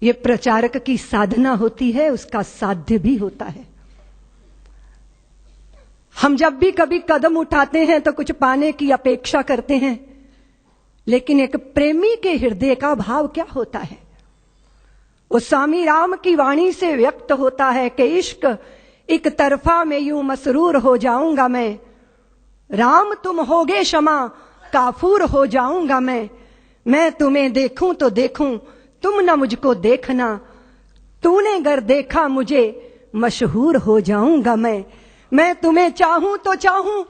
ये प्रचारक की साधना होती है, उसका साध्य भी होता है। हम जब भी कभी कदम उठाते हैं तो कुछ पाने की अपेक्षा करते हैं, लेकिन एक प्रेमी के हृदय का भाव क्या होता है? वो स्वामी राम की वाणी से व्यक्त होता है कि इश्क एक तरफा में यूं मसरूर हो जाऊंगा मैं, राम तुम होगे क्षमा काफूर हो जाऊंगा मैं तुम्हें देखूं तो देखूं तुम न मुझको देखना, तूने गर देखा मुझे मशहूर हो जाऊंगा मैं तुम्हें चाहूं तो चाहूं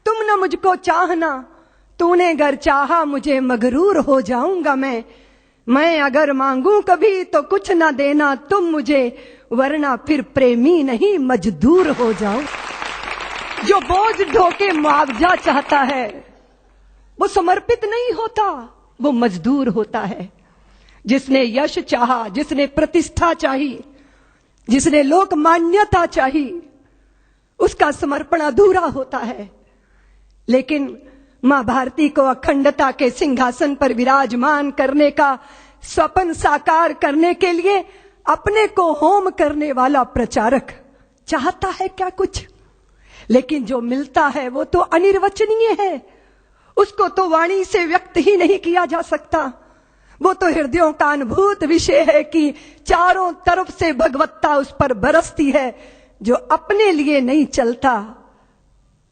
तुम न मुझको चाहना, तूने गर चाहा मुझे मगरूर हो जाऊंगा मैं अगर मांगू कभी तो कुछ ना देना तुम मुझे, वरना फिर प्रेमी नहीं मजदूर हो जाऊं। जो बोझ ढोके मुआवजा चाहता है वो समर्पित नहीं होता, वो मजदूर होता है। जिसने यश चाहा, जिसने प्रतिष्ठा चाहिए, जिसने लोक मान्यता चाहिए, उसका समर्पण अधूरा होता है। लेकिन मां भारती को अखंडता के सिंहासन पर विराजमान करने का स्वप्न साकार करने के लिए अपने को होम करने वाला प्रचारक चाहता है क्या कुछ? लेकिन जो मिलता है वो तो अनिर्वचनीय है, उसको तो वाणी से व्यक्त ही नहीं किया जा सकता। वो तो हृदयों का अनुभूत विषय है कि चारों तरफ से भगवत्ता उस पर बरसती है। जो अपने लिए नहीं चलता,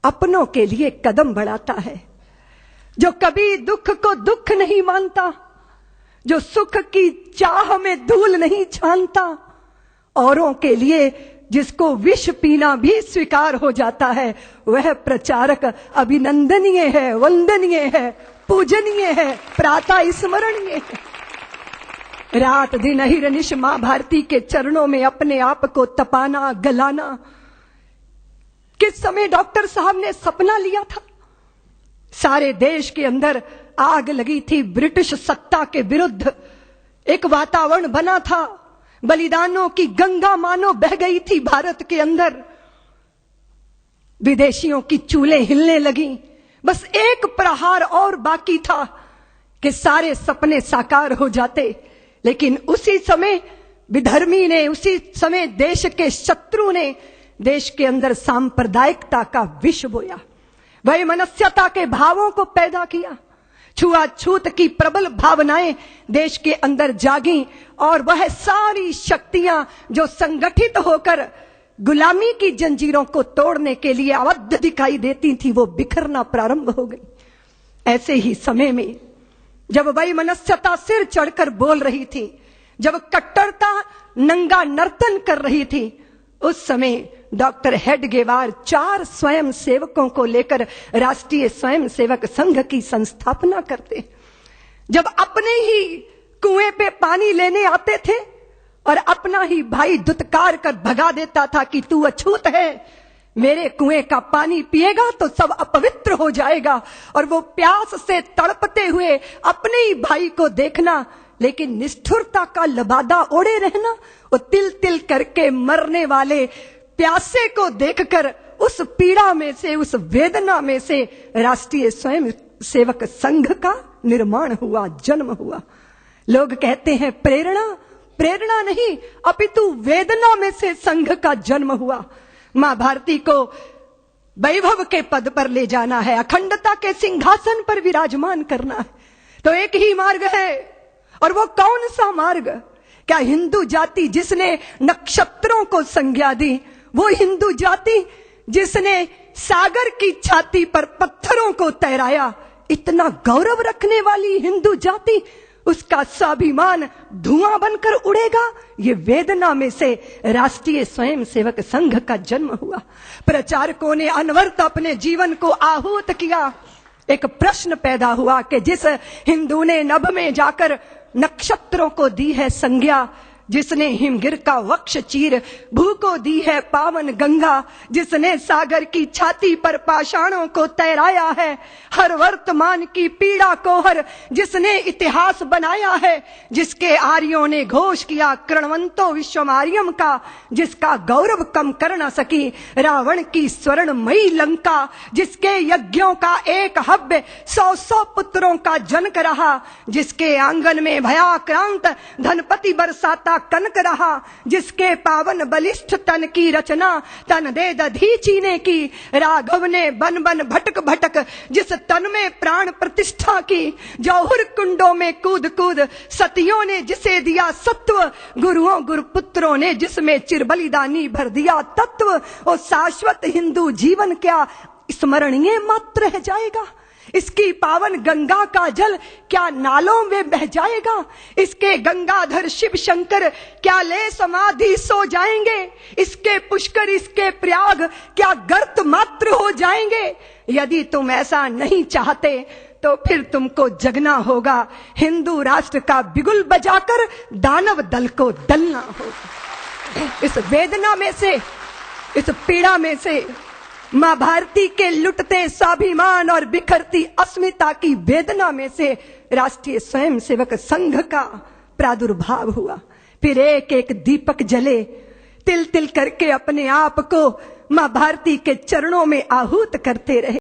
अपनों के लिए कदम बढ़ाता है, जो कभी दुख को दुख नहीं मानता, जो सुख की चाह में धूल नहीं छानता, औरों के लिए जिसको विष पीना भी स्वीकार हो जाता है, वह प्रचारक अभिनंदनीय है, वंदनीय है, पूजनीय है, प्रातः स्मरणीय है। रात दिन अहिर्निश मां भारती के चरणों में अपने आप को तपाना, गलाना। किस समय डॉक्टर साहब ने सपना लिया था? सारे देश के अंदर आग लगी थी, ब्रिटिश सत्ता के विरुद्ध एक वातावरण बना था, बलिदानों की गंगा मानो बह गई थी भारत के अंदर, विदेशियों की चूल्हे हिलने लगी। बस एक प्रहार और बाकी था कि सारे सपने साकार हो जाते। लेकिन उसी समय विधर्मी ने, उसी समय देश के शत्रु ने देश के अंदर सांप्रदायिकता का विष बोया, वैमनस्यता के भावों को पैदा किया, छुआछूत की प्रबल भावनाएं देश के अंदर जागी, और वह सारी शक्तियां जो संगठित होकर गुलामी की जंजीरों को तोड़ने के लिए आबद्ध दिखाई देती थी, वो बिखरना प्रारंभ हो गई। ऐसे ही समय में जब वैमनस्यता सिर चढ़कर बोल रही थी, जब कट्टरता नंगा नर्तन कर रही थी, उस समय डॉक्टर हेडगेवार 4 स्वयं सेवकों को लेकर राष्ट्रीय स्वयं सेवक संघ की संस्थापना करते। जब अपने ही कुएं पे पानी लेने आते थे और अपना ही भाई दुत्कार कर भगा देता था कि तू अछूत है, मेरे कुएं का पानी पिएगा तो सब अपवित्र हो जाएगा, और वो प्यास से तड़पते हुए अपने ही भाई को देखना, लेकिन निष्ठुरता का लबादा ओढ़े रहना, वो तिल तिल करके मरने वाले प्यासे को देखकर उस पीड़ा में से, उस वेदना में से राष्ट्रीय स्वयं सेवक संघ का निर्माण हुआ, जन्म हुआ। लोग कहते हैं प्रेरणा, प्रेरणा नहीं अपितु वेदना में से संघ का जन्म हुआ। मां भारती को वैभव के पद पर ले जाना है, अखंडता के सिंहासन पर विराजमान करना है, तो एक ही मार्ग है। और वो कौन सा मार्ग? क्या हिंदू जाति जिसने नक्षत्रों को संज्ञा दी, वो हिंदू जाति जिसने सागर की छाती पर पत्थरों को तैराया, इतना गौरव रखने वाली हिंदू जाति, उसका स्वाभिमान धुआं बनकर उड़ेगा? ये वेदना में से राष्ट्रीय स्वयं सेवक संघ का जन्म हुआ। प्रचारकों ने अनवरत अपने जीवन को आहूत किया। एक प्रश्न पैदा हुआ कि जिस हिंदू ने नभ में जाकर नक्षत्रों को दी है संज्ञा, जिसने हिमगिर का वक्ष चीर भू को दी है पावन गंगा, जिसने सागर की छाती पर पाषाणों को तैराया है, हर वर्तमान की पीड़ा को हर जिसने इतिहास बनाया है, जिसके आर्यों ने घोष किया कृणवंतो विश्वमार्यम का, जिसका गौरव कम कर न सकी रावण की स्वर्णमयी लंका, जिसके यज्ञों का एक हव्य 100 पुत्रों का जनक रहा, जिसके आंगन में भयाक्रांत धनपति बरसाता सदा कनक रहा, जिसके पावन बलिष्ठ तन की रचना तन दे दधीची ने की। राघव ने बन बन भटक भटक जिस तन में प्राण प्रतिष्ठा की। जौहर कुंडों में कूद कूद सतियों ने जिसे दिया सत्व, गुरुओं गुरुपुत्रों ने जिसमें चिरबलिदानी भर दिया तत्व। और शाश्वत हिंदू जीवन क्या स्मरणीय मात्र रह जाएगा? इसकी पावन गंगा का जल क्या नालों में बह जाएगा? इसके गंगाधर शिव शंकर क्या ले समाधि सो जाएंगे? इसके पुष्कर इसके प्रयाग क्या गर्त मात्र हो जाएंगे? यदि तुम ऐसा नहीं चाहते तो फिर तुमको जगना होगा, हिंदू राष्ट्र का बिगुल बजाकर दानव दल को दलना होगा। इस वेदना में से, इस पीड़ा में से मां भारती के लुटते स्वाभिमान और बिखरती अस्मिता की वेदना में से राष्ट्रीय स्वयंसेवक संघ का प्रादुर्भाव हुआ। फिर एक एक दीपक जले, तिल तिल करके अपने आप को मां भारती के चरणों में आहूत करते रहे।